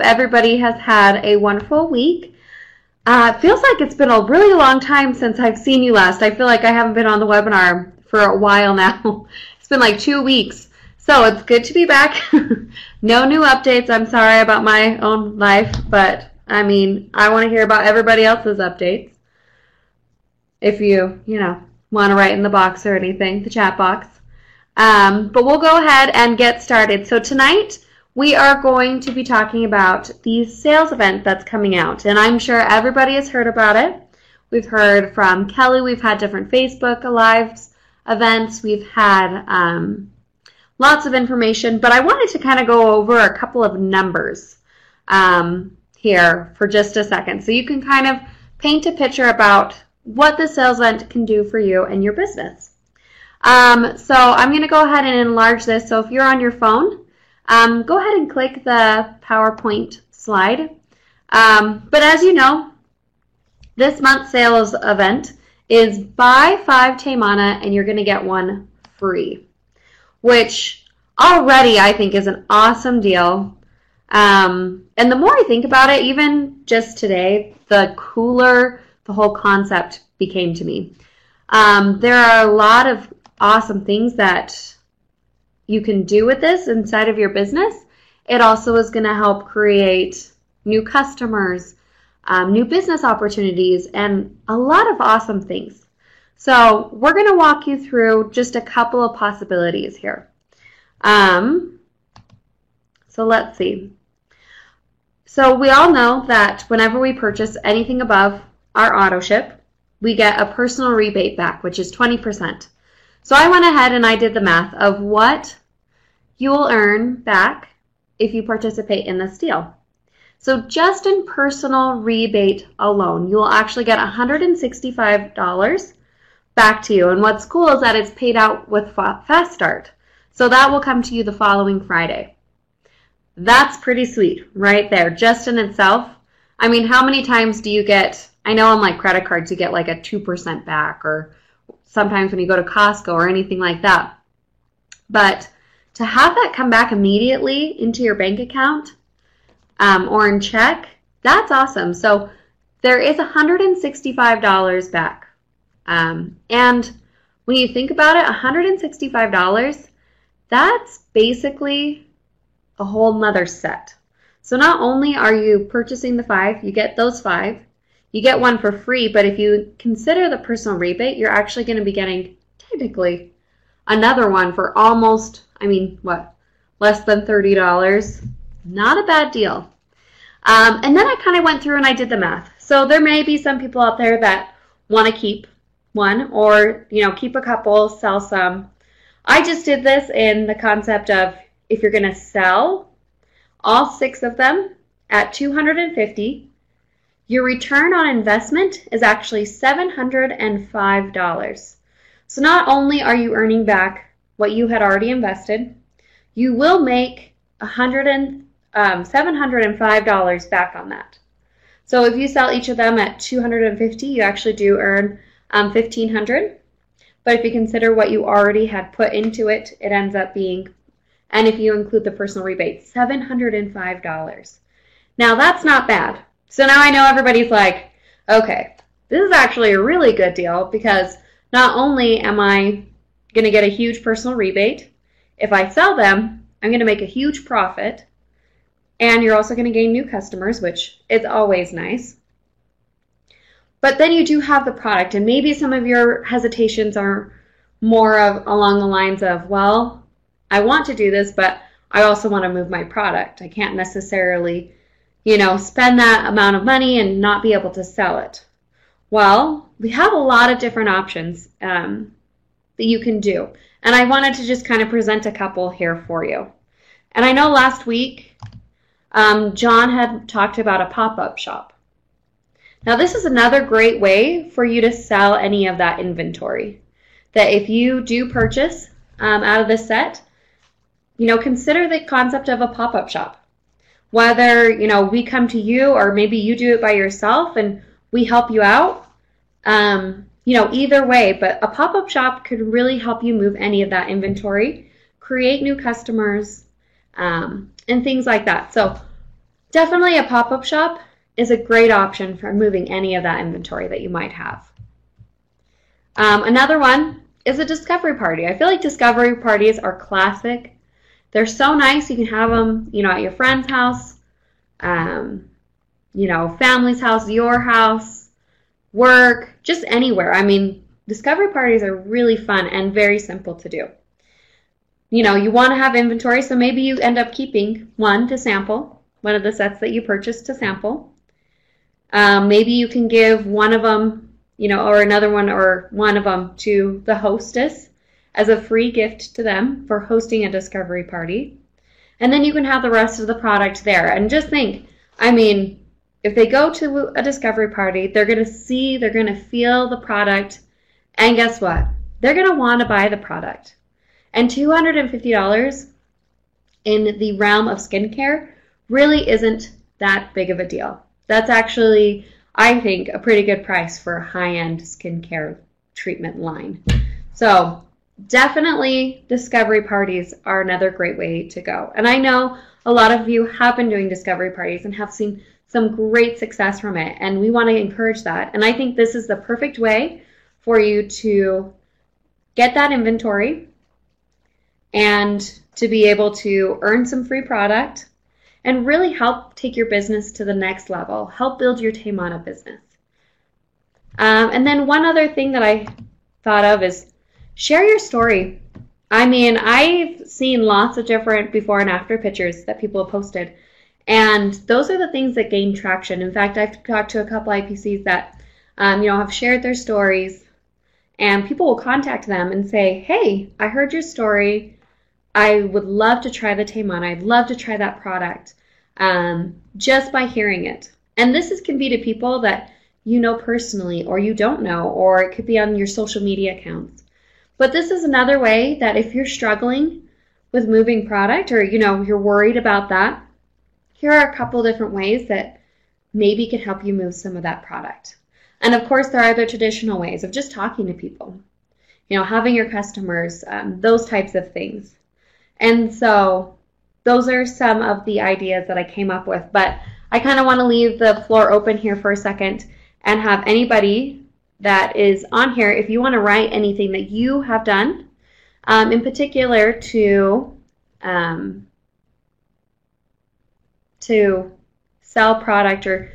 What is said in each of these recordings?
Everybody has had a wonderful week. It feels like it's been a really long time since I've seen you last. I feel like I haven't been on the webinar for a while now. It's been like 2 weeks. So it's good to be back. No new updates. I'm sorry about my own life, but I mean, I want to hear about everybody else's updates. If you want to write in the box or anything, the chat box. But we'll go ahead and get started. So tonight, we are going to be talking about the sales event that's coming out, and I'm sure everybody has heard about it. We've heard from Kelly. We've had different Facebook Lives events. We've had lots of information, but I wanted to kind of go over a couple of numbers here for just a second, so you can kind of paint a picture about what the sales event can do for you and your business. So I'm going to go ahead and enlarge this. So if you're on your phone, go ahead and click the PowerPoint slide. But as you know, this month's sales event is buy 5 Taymana and you're going to get 1 free, which already I think is an awesome deal. And the more I think about it, even just today, the cooler the whole concept became to me. There are a lot of awesome things that you can do with this inside of your business. It also is going to help create new customers, new business opportunities, and a lot of awesome things. So we're going to walk you through just a couple of possibilities here. So let's see. So we all know that whenever we purchase anything above our auto ship, we get a personal rebate back, which is 20%. So I went ahead and I did the math of what you will earn back if you participate in this deal. So just in personal rebate alone, you will actually get $165 back to you. And what's cool is that it's paid out with Fast Start. So that will come to you the following Friday. That's pretty sweet right there, just in itself. I mean, how many times do you get, I know on like credit cards you get like a 2% back, or sometimes when you go to Costco or anything like that. But to have that come back immediately into your bank account or in check, that's awesome. So there is $165 back. And when you think about it, $165, that's basically a whole nother set. So not only are you purchasing the 5, you get those 5, you get 1 for free, but if you consider the personal rebate, you're actually going to be getting technically another one for almost, less than $30. Not a bad deal. And then I kind of went through and I did the math. So there may be some people out there that want to keep 1 or, keep a couple, sell some. I just did this in the concept of if you're going to sell all 6 of them at $250, your return on investment is actually $705. So not only are you earning back what you had already invested, you will make $705 back on that. So if you sell each of them at $250, you actually do earn $1,500. But if you consider what you already had put into it, it ends up being, and if you include the personal rebate, $705. Now that's not bad. So now I know everybody's like, okay, this is actually a really good deal because not only am I going to get a huge personal rebate, if I sell them, I'm going to make a huge profit, and you're also going to gain new customers, which is always nice. But then you do have the product, and maybe some of your hesitations are more of along the lines of, well, I want to do this, but I also want to move my product. I can't necessarily spend that amount of money and not be able to sell it. Well, we have a lot of different options that you can do. And I wanted to just kind of present a couple here for you. And I know last week, John had talked about a pop-up shop. Now, this is another great way for you to sell any of that inventory. That if you do purchase out of this set, consider the concept of a pop-up shop. Whether, we come to you or maybe you do it by yourself and we help you out, either way. But a pop-up shop could really help you move any of that inventory, create new customers, and things like that. So definitely a pop-up shop is a great option for moving any of that inventory that you might have. Another one is a discovery party. I feel like discovery parties are classic. They're so nice. You can have them, at your friend's house, family's house, your house, work, just anywhere. I mean, discovery parties are really fun and very simple to do. You want to have inventory, so maybe you end up keeping one to sample, one of the sets that you purchased to sample. Maybe you can give one of them, or another one or one of them to the hostess as a free gift to them for hosting a discovery party. And then you can have the rest of the product there. And just think, if they go to a discovery party, they're going to see, they're going to feel the product, and guess what? They're going to want to buy the product. And $250 in the realm of skincare really isn't that big of a deal. That's actually, I think, a pretty good price for a high-end skincare treatment line. So definitely discovery parties are another great way to go. And I know a lot of you have been doing discovery parties and have seen some great success from it, and we want to encourage that. And I think this is the perfect way for you to get that inventory and to be able to earn some free product and really help take your business to the next level, help build your Taymana business. And then one other thing that I thought of is share your story. I've seen lots of different before and after pictures that people have posted, and those are the things that gain traction. In fact, I've talked to a couple IPCs that have shared their stories, and people will contact them and say, hey, I heard your story. I would love to try the Taymana. I'd love to try that product just by hearing it. And this can be to people that you know personally or you don't know, or it could be on your social media accounts. But this is another way that if you're struggling with moving product or, you're worried about that, here are a couple different ways that maybe can help you move some of that product. And of course, there are the traditional ways of just talking to people, having your customers, those types of things. And so those are some of the ideas that I came up with. But I kind of want to leave the floor open here for a second and have anybody that is on here, if you want to write anything that you have done, in particular to sell product or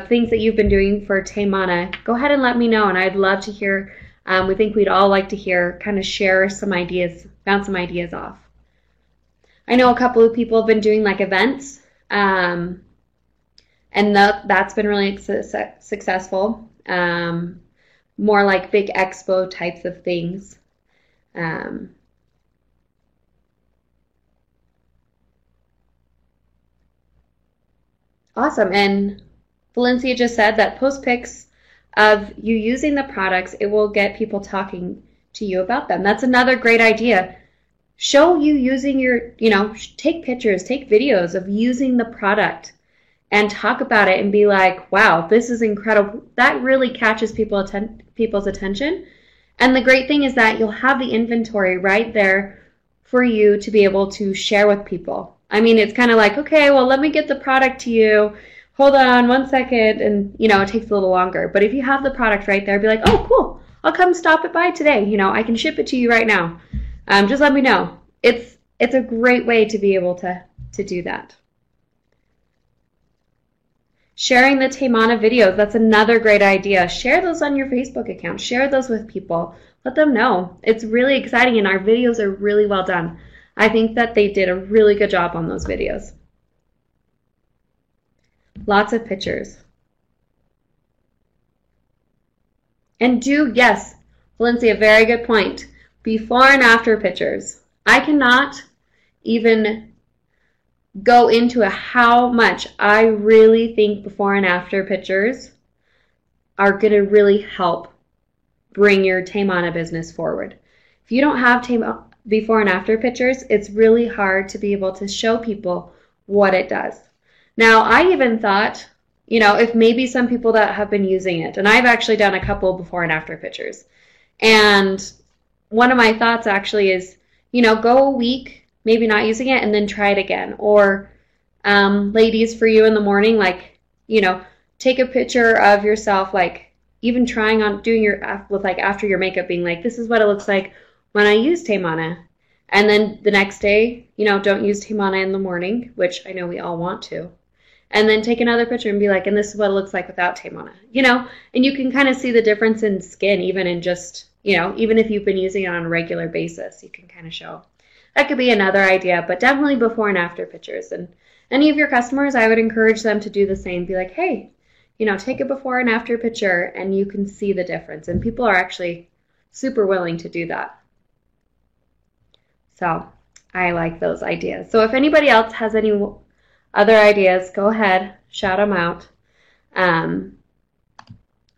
things that you've been doing for Taymana, go ahead and let me know, and I'd love to hear. We think we'd all like to hear, kind of share some ideas, bounce some ideas off. I know a couple of people have been doing like events, and that's been really successful. More like big expo types of things. Awesome. And Valencia just said that post pics of you using the products, it will get people talking to you about them. That's another great idea. Show you using take pictures, take videos of using the product and talk about it and be like, wow, this is incredible. That really catches people's attention. And the great thing is that you'll have the inventory right there for you to be able to share with people. It's kind of like, okay, well, let me get the product to you. Hold on 1 second. And, it takes a little longer. But if you have the product right there, be like, oh, cool. I'll come stop it by today. I can ship it to you right now. Just let me know. It's a great way to be able to do that. Sharing the Taymana videos, that's another great idea. Share those on your Facebook account. Share those with people. Let them know. It's really exciting, and our videos are really well done. I think that they did a really good job on those videos. Lots of pictures. And yes, Valencia, very good point. Before and after pictures. I cannot even go into how much I really think before and after pictures are going to really help bring your Taymana business forward. If you don't have before and after pictures, it's really hard to be able to show people what it does. Now, I even thought, if maybe some people that have been using it, and I've actually done a couple before and after pictures, and one of my thoughts actually is, go a week, maybe not using it, and then try it again. Or ladies, for you in the morning, like, take a picture of yourself, like even trying on doing after your makeup, being like, this is what it looks like when I use Taymana. And then the next day, don't use Taymana in the morning, which I know we all want to. And then take another picture and be like, and this is what it looks like without Taymana, and you can kind of see the difference in skin, even in just, even if you've been using it on a regular basis, you can kind of show. That could be another idea, but definitely before and after pictures. And any of your customers, I would encourage them to do the same. Be like, hey, take a before and after picture and you can see the difference. And people are actually super willing to do that. So I like those ideas. So if anybody else has any other ideas, go ahead, shout them out.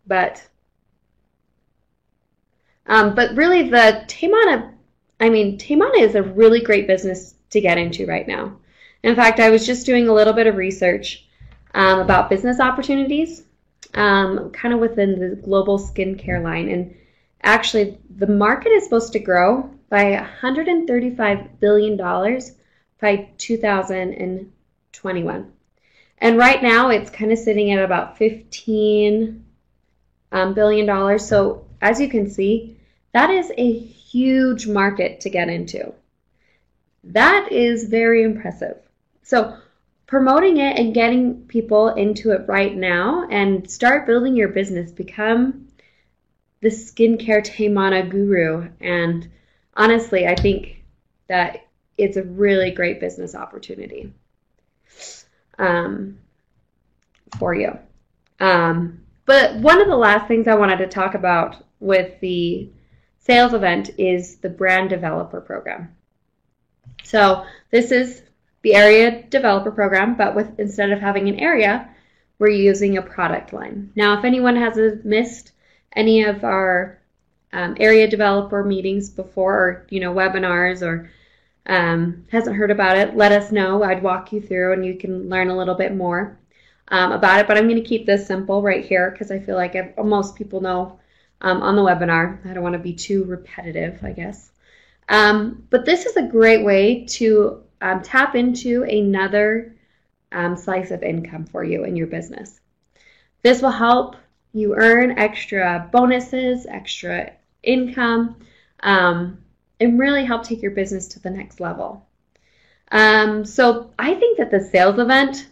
But really the Taymana is a really great business to get into right now. In fact, I was just doing a little bit of research about business opportunities kind of within the global skincare line. And actually, the market is supposed to grow by $135 billion by 2021. And right now, it's kind of sitting at about $15 billion. So as you can see, that is a huge market to get into. That is very impressive. So promoting it and getting people into it right now and start building your business. Become the skincare Taymana guru. And honestly, I think that it's a really great business opportunity for you. But one of the last things I wanted to talk about with the sales event is the brand developer program. So this is the area developer program, but instead of having an area, we're using a product line. Now, if anyone has missed any of our area developer meetings before, or webinars, or hasn't heard about it, let us know. I'd walk you through and you can learn a little bit more about it. But I'm going to keep this simple right here because I feel like most people know on the webinar. I don't want to be too repetitive, I guess. But this is a great way to tap into another slice of income for you in your business. This will help you earn extra bonuses, extra income, and really help take your business to the next level. So I think that the sales event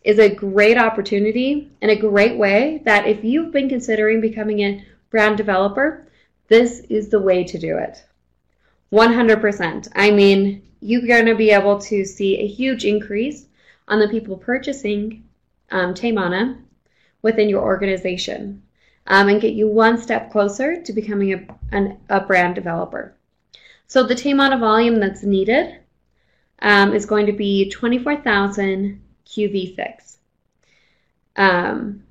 is a great opportunity and a great way that if you've been considering becoming a brand developer, this is the way to do it. 100%. I mean, you're going to be able to see a huge increase on the people purchasing Taymana within your organization and get you one step closer to becoming a brand developer. So the Taymana volume that's needed is going to be 24,000 QV fix. And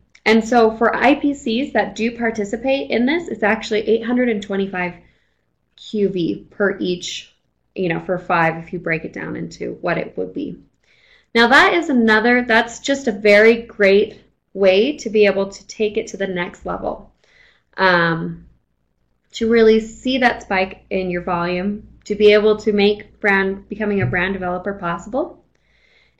so for IPCs that do participate in this, it's actually 825 QV per each, for 5 if you break it down into what it would be. Now that's just a very great way to be able to take it to the next level. To really see that spike in your volume, to be able to make becoming a brand developer possible.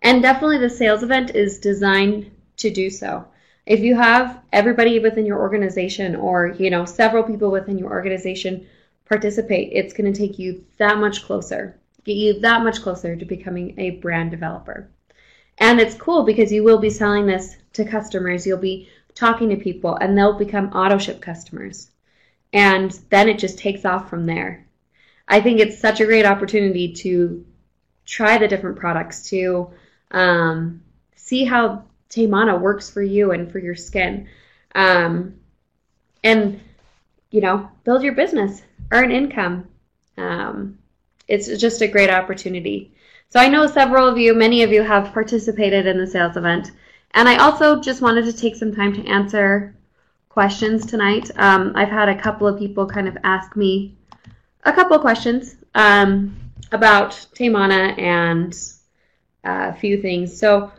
And definitely the sales event is designed to do so. If you have everybody within your organization or, several people within your organization participate, it's going to take you that much closer, get you that much closer to becoming a brand developer. And it's cool because you will be selling this to customers. You'll be talking to people and they'll become auto ship customers. And then it just takes off from there. I think it's such a great opportunity to try the different products, to see how Taymana works for you and for your skin. And, build your business, earn income. It's just a great opportunity. So I know many of you have participated in the sales event. And I also just wanted to take some time to answer questions tonight. I've had a couple of people kind of ask me a couple of questions about Taymana and a few things. So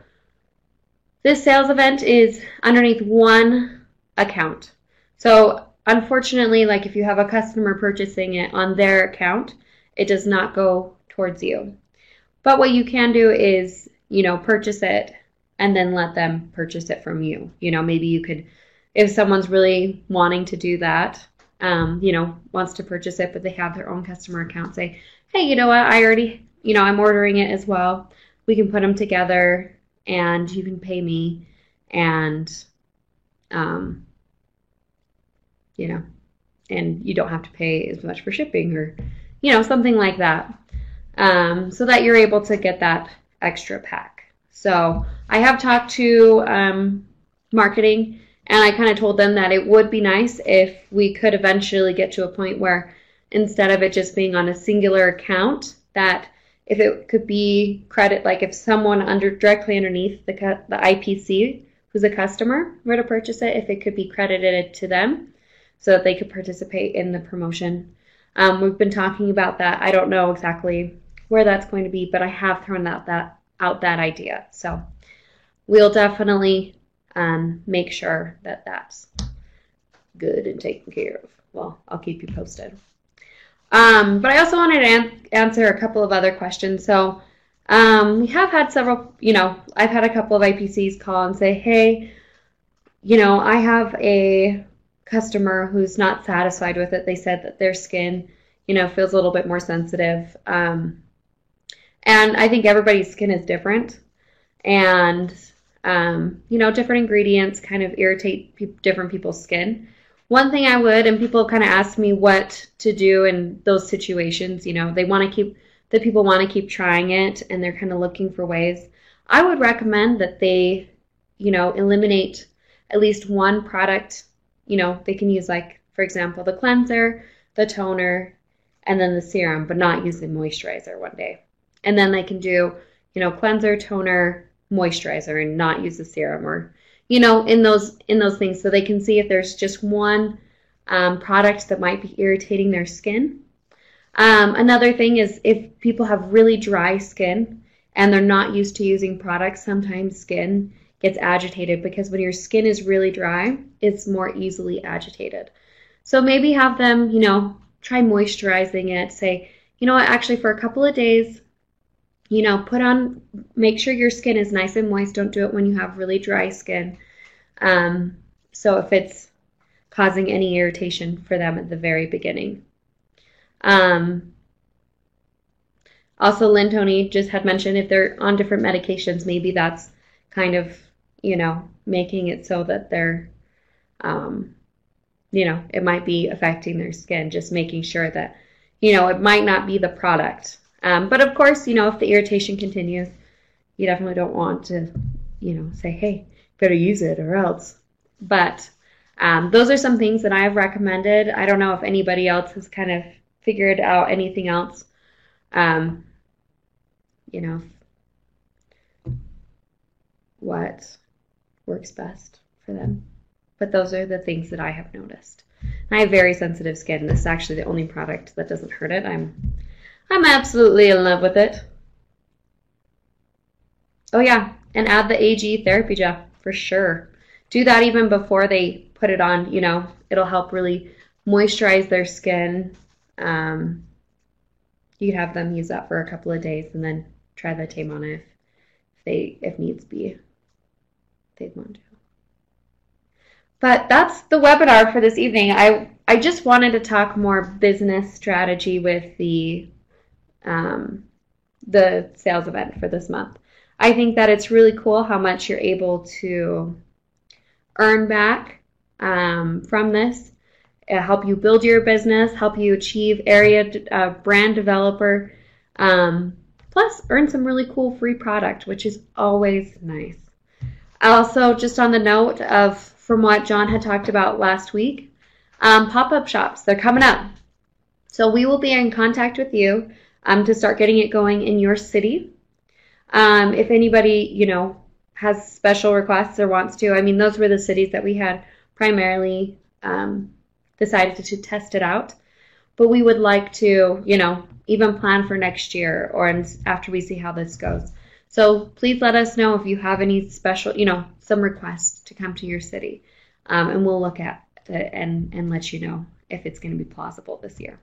this sales event is underneath one account. So unfortunately, like if you have a customer purchasing it on their account, it does not go towards you. But what you can do is purchase it and then let them purchase it from you. Maybe you could, if someone's really wanting to do that, wants to purchase it, but they have their own customer account, say, hey, you know what, I already, I'm ordering it as well. We can put them together and you can pay me and, and you don't have to pay as much for shipping or, something like that. So that you're able to get that extra pack. So I have talked to marketing, and I kind of told them that it would be nice if we could eventually get to a point where instead of it just being on a singular account, that if it could be credit, like if someone directly underneath the IPC who's a customer were to purchase it, if it could be credited to them so that they could participate in the promotion. We've been talking about that. I don't know exactly where that's going to be, but I have thrown out that idea. So we'll definitely make sure that that's good and taken care of. Well, I'll keep you posted. But I also wanted to answer a couple of other questions. So we have had several, I've had a couple of IPCs call and say, hey, I have a customer who's not satisfied with it. They said that their skin, feels a little bit more sensitive. And I think everybody's skin is different. And, different ingredients kind of irritate different people's skin. One thing I would, and people kind of ask me what to do in those situations, the people want to keep trying it and they're kind of looking for ways. I would recommend that they, eliminate at least one product. They can use, like, for example, the cleanser, the toner, and then the serum, but not use the moisturizer one day. And then they can do, cleanser, toner, moisturizer, and not use the serum, or, in those things, so they can see if there's just one product that might be irritating their skin. Another thing is if people have really dry skin and they're not used to using products, sometimes skin gets agitated, because when your skin is really dry, it's more easily agitated. So maybe have them, try moisturizing it. Say, what, actually for a couple of days, make sure your skin is nice and moist. Don't do it when you have really dry skin. So if it's causing any irritation for them at the very beginning. Also, Lynn Tony just had mentioned if they're on different medications, maybe that's kind of, making it so that they're, it might be affecting their skin, just making sure that, it might not be the product. But of course, if the irritation continues, you definitely don't want to, say, hey, better use it or else. But those are some things that I have recommended. I don't know if anybody else has kind of figured out anything else, what works best for them. But those are the things that I have noticed. And I have very sensitive skin. This is actually the only product that doesn't hurt it. I'm absolutely in love with it. Oh yeah, and add the AG therapy gel for sure. Do that even before they put it on. It'll help really moisturize their skin. You could have them use that for a couple of days and then try the Taymana if needs be. They'd want to. But that's the webinar for this evening. I just wanted to talk more business strategy with the sales event for this month. I think that it's really cool how much you're able to earn back from this, help you build your business, help you achieve area brand developer, plus earn some really cool free product, which is always nice. Also, just on the note of from what John had talked about last week, pop-up shops, they're coming up. So we will be in contact with you to start getting it going in your city. If anybody, has special requests or wants to, those were the cities that we had primarily decided to test it out. But we would like to, even plan for next year or after we see how this goes. So please let us know if you have any special, some requests to come to your city. And we'll look at it and let you know if it's going to be plausible this year.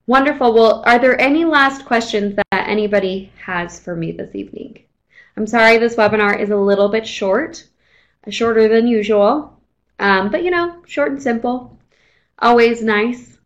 Wonderful. Well, are there any last questions that anybody has for me this evening? I'm sorry this webinar is a little bit shorter than usual, but short and simple. Always nice.